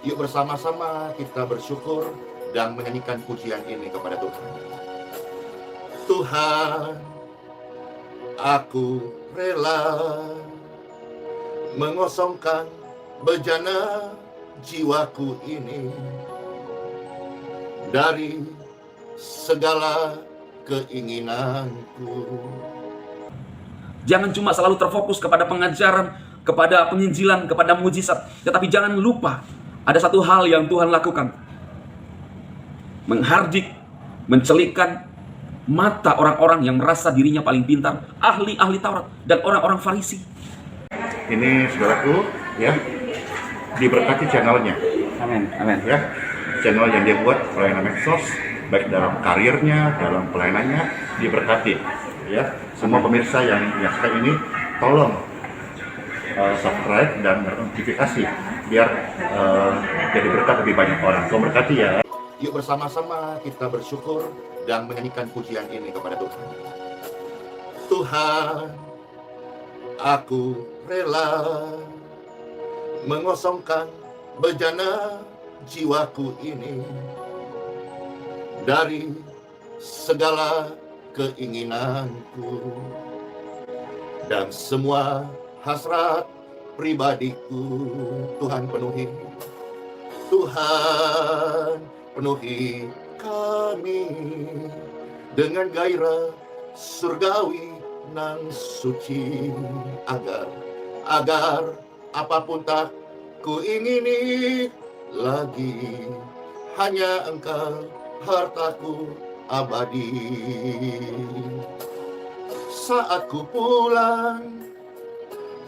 Yuk bersama-sama kita bersyukur dan menyanyikan pujian ini kepada Tuhan. Tuhan, aku rela mengosongkan bejana jiwaku ini dari segala keinginanku. Jangan cuma selalu terfokus kepada pengajaran, kepada penginjilan, kepada mujizat, tetapi jangan lupa ada satu hal yang Tuhan lakukan. Menghardik, mencelikkan mata orang-orang yang merasa dirinya paling pintar, ahli-ahli Taurat dan orang-orang Farisi. Ini saudaraku, ya, diberkati channelnya. Amin, amin. Ya, channel yang dia buat pelayanan medsos, baik dalam karirnya, dalam pelayanannya, diberkati. Ya, semua pemirsa yang menyaksikan ini, tolong subscribe dan notifikasi biar jadi berkat lebih banyak orang. Tuhan berkati ya. Yuk bersama-sama kita bersyukur dan menyanyikan pujian ini kepada Tuhan. Tuhan, aku rela mengosongkan bejana jiwaku ini dari segala keinginanku dan semua hasrat pribadiku. Tuhan penuhi, Tuhan penuhi kami dengan gairah surgawi nan suci, agar apapun tak ku ingini lagi, hanya Engkau hartaku abadi. Saat ku pulang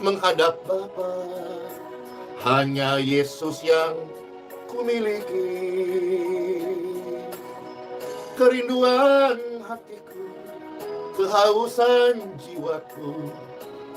menghadap Bapa, hanya Yesus yang ku miliki. Kerinduan hatiku, kehausan jiwaku,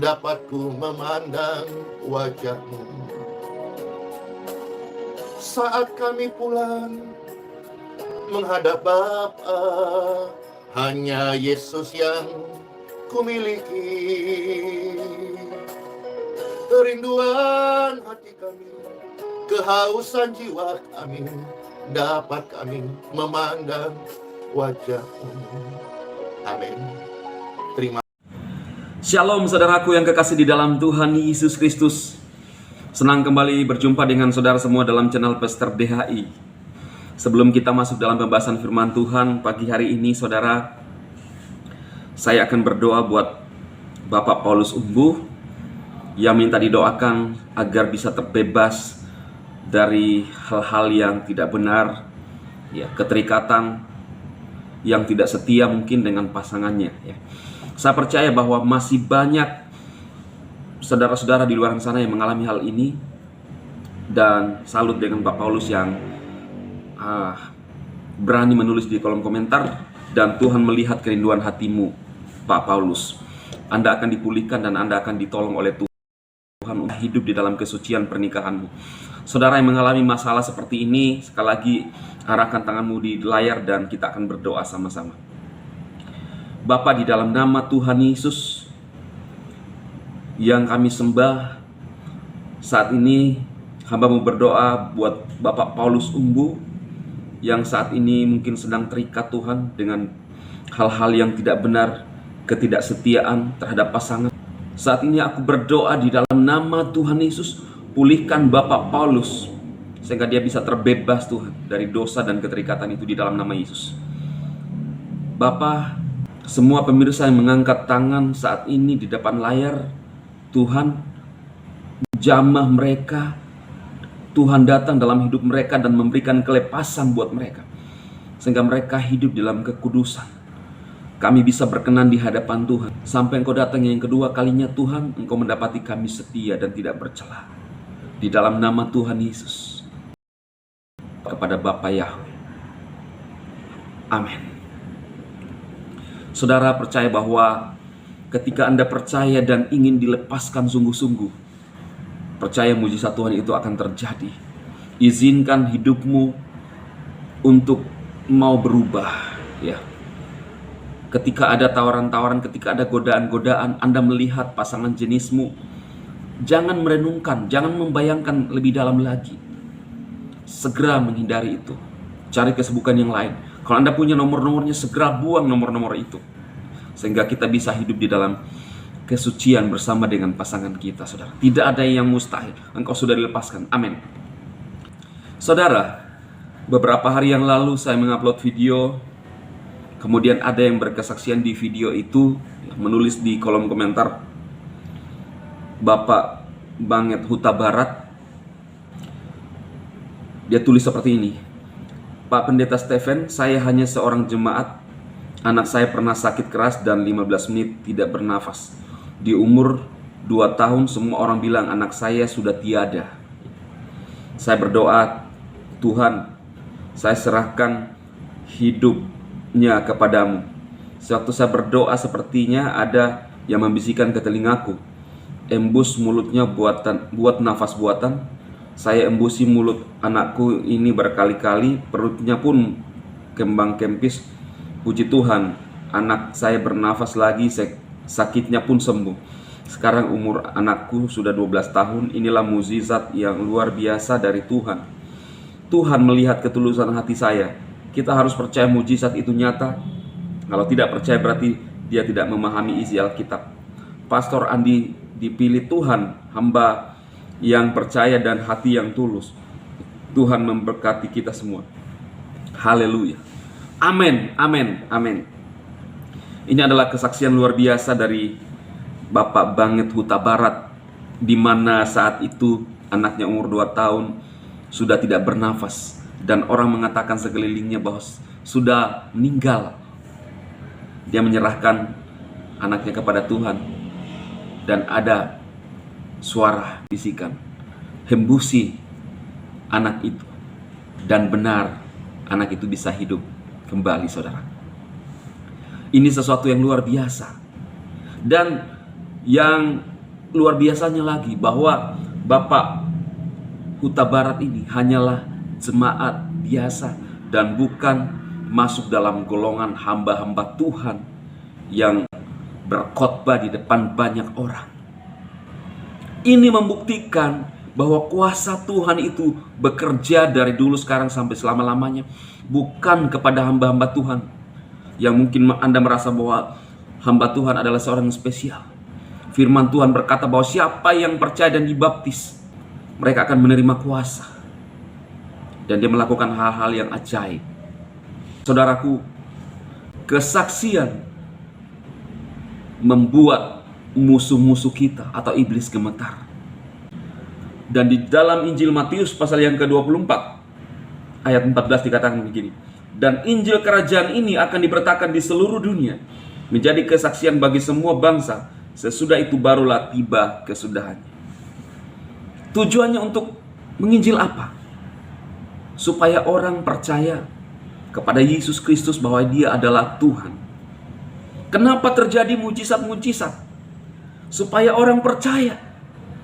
dapat ku memandang wajah-Mu. Saat kami pulang menghadap Bapa, hanya Yesus yang ku miliki. Kerinduan hati kami, kehausan jiwa kami, dapat kami memandang wajah-Mu. Amin. Terima. Shalom saudaraku yang kekasih di dalam Tuhan Yesus Kristus. Senang kembali berjumpa dengan saudara semua dalam channel Pastor DHI. Sebelum kita masuk dalam pembahasan firman Tuhan pagi hari ini, saudara, saya akan berdoa buat Bapak Paulus Umbu yang minta didoakan agar bisa terbebas dari hal-hal yang tidak benar, ya, keterikatan yang tidak setia mungkin dengan pasangannya. Ya. Saya percaya bahwa masih banyak saudara-saudara di luar sana yang mengalami hal ini, dan salut dengan Pak Paulus yang berani menulis di kolom komentar, dan Tuhan melihat kerinduan hatimu, Pak Paulus. Anda akan dipulihkan dan Anda akan ditolong oleh Tuhan untuk hidup di dalam kesucian pernikahanmu. Saudara yang mengalami masalah seperti ini, sekali lagi arahkan tanganmu di layar dan kita akan berdoa sama-sama. Bapa, di dalam nama Tuhan Yesus yang kami sembah, saat ini hamba-Mu berdoa buat Bapak Paulus Umbu yang saat ini mungkin sedang terikat Tuhan dengan hal-hal yang tidak benar, ketidaksetiaan terhadap pasangan. Saat ini aku berdoa di dalam nama Tuhan Yesus, pulihkan Bapak Paulus sehingga dia bisa terbebas Tuhan dari dosa dan keterikatan itu di dalam nama Yesus. Bapak, semua pemirsa yang mengangkat tangan saat ini di depan layar, Tuhan jamah mereka, Tuhan datang dalam hidup mereka dan memberikan kelepasan buat mereka sehingga mereka hidup dalam kekudusan. Kami bisa berkenan di hadapan Tuhan sampai Engkau datang yang kedua kalinya. Tuhan, Engkau mendapati kami setia dan tidak bercela. Di dalam nama Tuhan Yesus, kepada Bapa Yahweh. Amin. Saudara percaya bahwa ketika Anda percaya dan ingin dilepaskan sungguh-sungguh, percaya mujizat Tuhan itu akan terjadi. Izinkan hidupmu untuk mau berubah, ya. Ketika ada tawaran-tawaran, ketika ada godaan-godaan, Anda melihat pasangan jenismu, jangan merenungkan, jangan membayangkan lebih dalam lagi. segera menghindari itu. Cari kesibukan yang lain. Kalau Anda punya nomor-nomornya, segera buang nomor-nomor itu. Sehingga kita bisa hidup di dalam kesucian bersama dengan pasangan kita, saudara. Tidak ada yang mustahil. Engkau sudah dilepaskan. Amin. Saudara, beberapa hari yang lalu saya mengupload video. Kemudian ada yang berkesaksian di video itu, menulis di kolom komentar, Bapak Banget Huta Barat. Dia tulis seperti ini. Pak Pendeta Stephen, saya hanya seorang jemaat. Anak saya pernah sakit keras dan 15 menit tidak bernafas. Di umur 2 tahun semua orang bilang anak saya sudah tiada. Saya berdoa, Tuhan, saya serahkan hidupnya kepadamu. Sewaktu saya berdoa sepertinya ada yang membisikkan ke telingaku. Embus mulutnya buat nafas buatan. Saya embusi mulut anakku ini berkali-kali, perutnya pun kembang kempis. Puji Tuhan, anak saya bernafas lagi, sakitnya pun sembuh. Sekarang umur anakku sudah 12 tahun. Inilah mukjizat yang luar biasa dari Tuhan. Tuhan melihat ketulusan hati saya. Kita harus percaya mukjizat itu nyata. Kalau tidak percaya berarti dia tidak memahami isi Alkitab. Pastor Andi dipilih Tuhan, hamba yang percaya dan hati yang tulus. Tuhan memberkati kita semua. Haleluya. Amin, amin, amin. Ini adalah kesaksian luar biasa dari Bapak Banget Huta Barat, di mana saat itu anaknya umur 2 tahun sudah tidak bernafas, dan orang mengatakan sekelilingnya bahwa sudah meninggal. Dia menyerahkan anaknya kepada Tuhan, dan ada suara bisikan, hembusi anak itu, dan benar anak itu bisa hidup kembali, saudara. Ini sesuatu yang luar biasa. Dan yang luar biasanya lagi bahwa Bapak Huta Barat ini hanyalah jemaat biasa dan bukan masuk dalam golongan hamba-hamba Tuhan yang berkhotbah di depan banyak orang. Ini membuktikan bahwa kuasa Tuhan itu bekerja dari dulu, sekarang, sampai selama-lamanya. Bukan kepada hamba-hamba Tuhan yang mungkin Anda merasa bahwa hamba Tuhan adalah seorang yang spesial. Firman Tuhan berkata bahwa siapa yang percaya dan dibaptis, mereka akan menerima kuasa. Dan dia melakukan hal-hal yang ajaib. Saudaraku, kesaksian membuat musuh-musuh kita atau iblis gemetar. Dan di dalam Injil Matius pasal yang ke-24 ayat 14 dikatakan begini. Dan Injil kerajaan ini akan diberitakan di seluruh dunia, menjadi kesaksian bagi semua bangsa. Sesudah itu barulah tiba kesudahannya. Tujuannya untuk menginjil apa? Supaya orang percaya kepada Yesus Kristus bahwa Dia adalah Tuhan. Kenapa terjadi mujizat-mujizat? Supaya orang percaya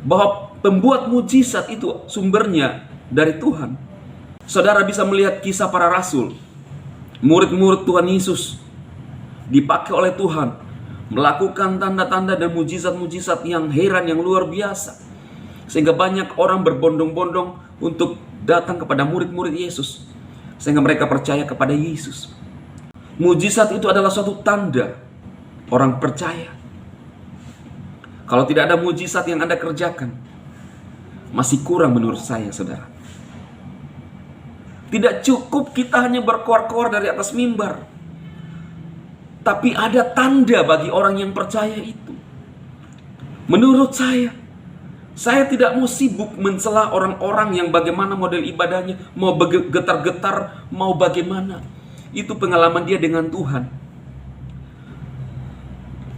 bahwa pembuat mujizat itu sumbernya dari Tuhan. Saudara bisa melihat kisah para rasul. Murid-murid Tuhan Yesus dipakai oleh Tuhan melakukan tanda-tanda dan mujizat-mujizat yang heran, yang luar biasa. Sehingga banyak orang berbondong-bondong untuk datang kepada murid-murid Yesus. Sehingga mereka percaya kepada Yesus. Mujizat itu adalah suatu tanda orang percaya. Kalau tidak ada mujizat yang Anda kerjakan, masih kurang menurut saya, saudara. Tidak cukup kita hanya berkoar-koar dari atas mimbar, tapi ada tanda bagi orang yang percaya itu. Menurut saya tidak mau sibuk mencela orang-orang yang bagaimana model ibadahnya, mau getar-getar, mau bagaimana. Itu pengalaman dia dengan Tuhan.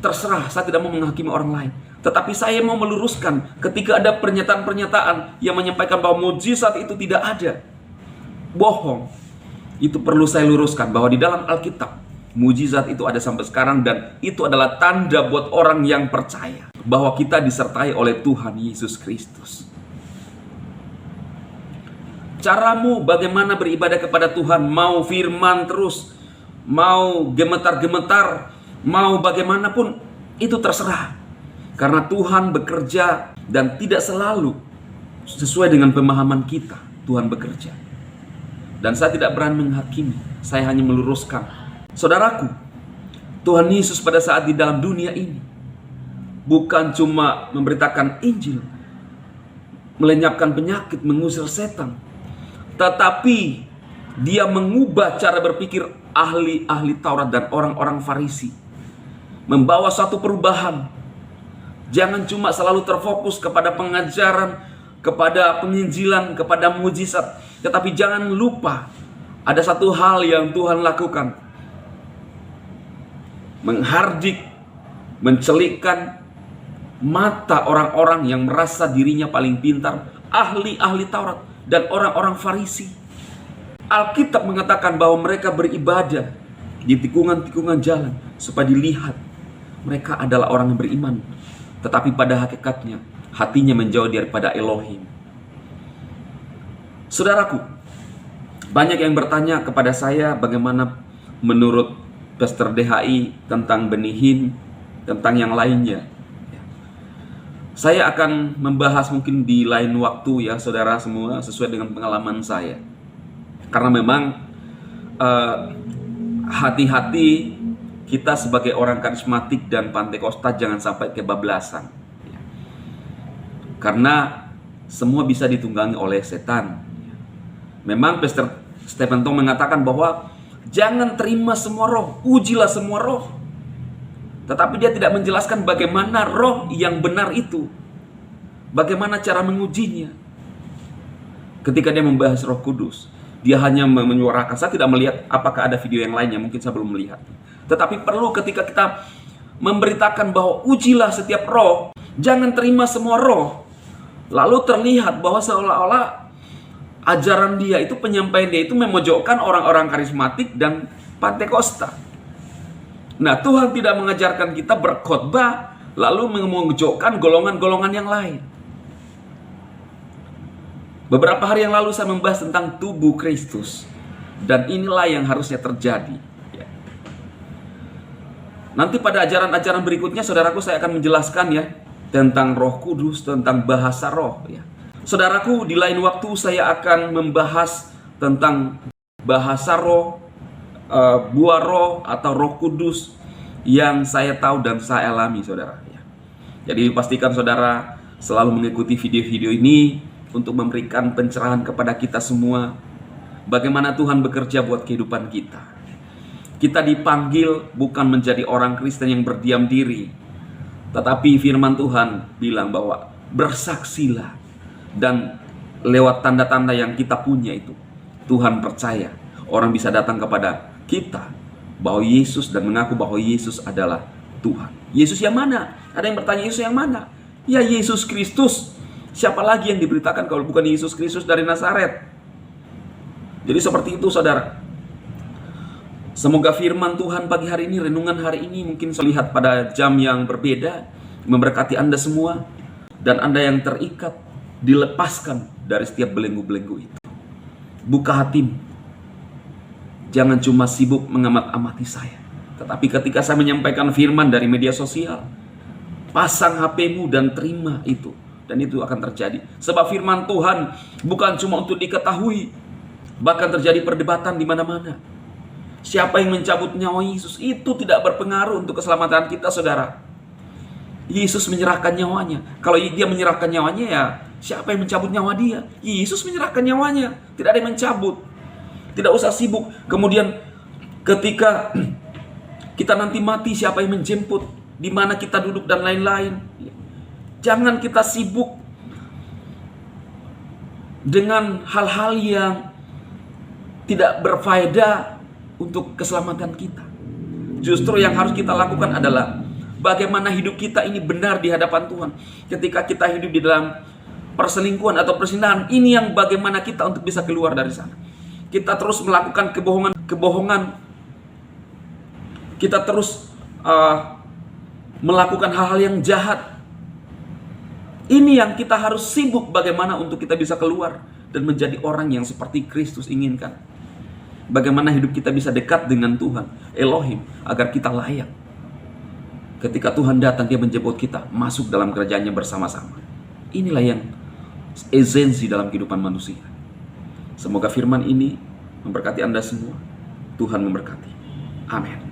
Terserah, saya tidak mau menghakimi orang lain. Tetapi saya mau meluruskan ketika ada pernyataan-pernyataan yang menyampaikan bahwa mujizat itu tidak ada, bohong. Itu perlu saya luruskan bahwa di dalam Alkitab mujizat itu ada sampai sekarang, dan itu adalah tanda buat orang yang percaya bahwa kita disertai oleh Tuhan Yesus Kristus. Caramu bagaimana beribadah kepada Tuhan, mau firman terus, mau gemetar-gemetar, mau bagaimanapun, itu terserah. Karena Tuhan bekerja dan tidak selalu sesuai dengan pemahaman kita. Tuhan bekerja. Dan saya tidak berani menghakimi, saya hanya meluruskan. Saudaraku, Tuhan Yesus pada saat di dalam dunia ini bukan cuma memberitakan Injil, melenyapkan penyakit, mengusir setan, tetapi dia mengubah cara berpikir ahli-ahli Taurat dan orang-orang Farisi, membawa satu perubahan. Jangan cuma selalu terfokus kepada pengajaran, kepada penginjilan, kepada mujizat, tetapi jangan lupa ada satu hal yang Tuhan lakukan: menghardik, mencelikkan mata orang-orang yang merasa dirinya paling pintar, ahli-ahli Taurat dan orang-orang Farisi. Alkitab mengatakan bahwa mereka beribadah di tikungan-tikungan jalan supaya dilihat mereka adalah orang yang beriman, tetapi pada hakikatnya hatinya menjauh daripada Elohim. Saudaraku, banyak yang bertanya kepada saya bagaimana menurut Pastor DHI tentang benihin, tentang yang lainnya. Saya akan membahas mungkin di lain waktu ya saudara semua, sesuai dengan pengalaman saya. Karena memang hati-hati kita sebagai orang karismatik dan Pantekosta jangan sampai kebablasan. Karena semua bisa ditunggangi oleh setan. Memang Pastor Stephen Tong mengatakan bahwa jangan terima semua roh, ujilah semua roh. Tetapi dia tidak menjelaskan bagaimana roh yang benar itu, bagaimana cara mengujinya. Ketika dia membahas Roh Kudus, dia hanya menyuarakan. Saya tidak melihat apakah ada video yang lainnya, mungkin saya belum melihat. Tetapi perlu ketika kita memberitakan bahwa ujilah setiap roh, jangan terima semua roh, lalu terlihat bahwa seolah-olah ajaran dia itu, penyampaian dia itu memojokkan orang-orang karismatik dan Pantekosta. Nah, Tuhan tidak mengajarkan kita berkhotbah lalu memojokkan golongan-golongan yang lain. Beberapa hari yang lalu saya membahas tentang tubuh Kristus, dan inilah yang harusnya terjadi. Nanti pada ajaran-ajaran berikutnya, saudaraku, saya akan menjelaskan ya tentang Roh Kudus, tentang bahasa roh ya. Saudaraku, di lain waktu saya akan membahas tentang bahasa roh, buah roh atau Roh Kudus yang saya tahu dan saya alami, saudara ya. Jadi pastikan saudara selalu mengikuti video-video ini untuk memberikan pencerahan kepada kita semua bagaimana Tuhan bekerja buat kehidupan kita. Kita dipanggil bukan menjadi orang Kristen yang berdiam diri, tetapi firman Tuhan bilang bahwa bersaksilah, dan lewat tanda-tanda yang kita punya itu Tuhan percaya orang bisa datang kepada kita bahwa Yesus dan mengaku bahwa Yesus adalah Tuhan. Yesus yang mana? Ada yang bertanya, Yesus yang mana? Ya, Yesus Kristus. Siapa lagi yang diberitakan kalau bukan Yesus Kristus dari Nazaret? Jadi seperti itu, saudara. Semoga firman Tuhan pagi hari ini, renungan hari ini mungkin lihat pada jam yang berbeda, memberkati Anda semua, dan Anda yang terikat dilepaskan dari setiap belenggu-belenggu itu. Buka hatimu. Jangan cuma sibuk mengamat-amati saya, tetapi ketika saya menyampaikan firman dari media sosial, pasang HP-mu dan terima itu, dan itu akan terjadi. Sebab firman Tuhan bukan cuma untuk diketahui, bahkan terjadi perdebatan di mana-mana. Siapa yang mencabut nyawa Yesus itu tidak berpengaruh untuk keselamatan kita, saudara. Yesus menyerahkan nyawanya. Kalau dia menyerahkan nyawanya, ya siapa yang mencabut nyawa dia? Yesus menyerahkan nyawanya, tidak ada yang mencabut. Tidak usah sibuk. Kemudian ketika kita nanti mati, siapa yang menjemput, di mana kita duduk dan lain-lain. Jangan kita sibuk dengan hal-hal yang tidak berfaedah untuk keselamatan kita. Justru yang harus kita lakukan adalah bagaimana hidup kita ini benar di hadapan Tuhan. Ketika kita hidup di dalam perselingkuhan atau persinahan, ini yang bagaimana kita untuk bisa keluar dari sana. Kita terus melakukan kebohongan. Kita terus melakukan hal-hal yang jahat. Ini yang kita harus sibuk bagaimana untuk kita bisa keluar dan menjadi orang yang seperti Kristus inginkan. Bagaimana hidup kita bisa dekat dengan Tuhan, Elohim, agar kita layak. Ketika Tuhan datang, dia menjemput kita masuk dalam kerajaannya bersama-sama. Inilah yang esensi dalam kehidupan manusia. Semoga firman ini memberkati Anda semua. Tuhan memberkati. Amin.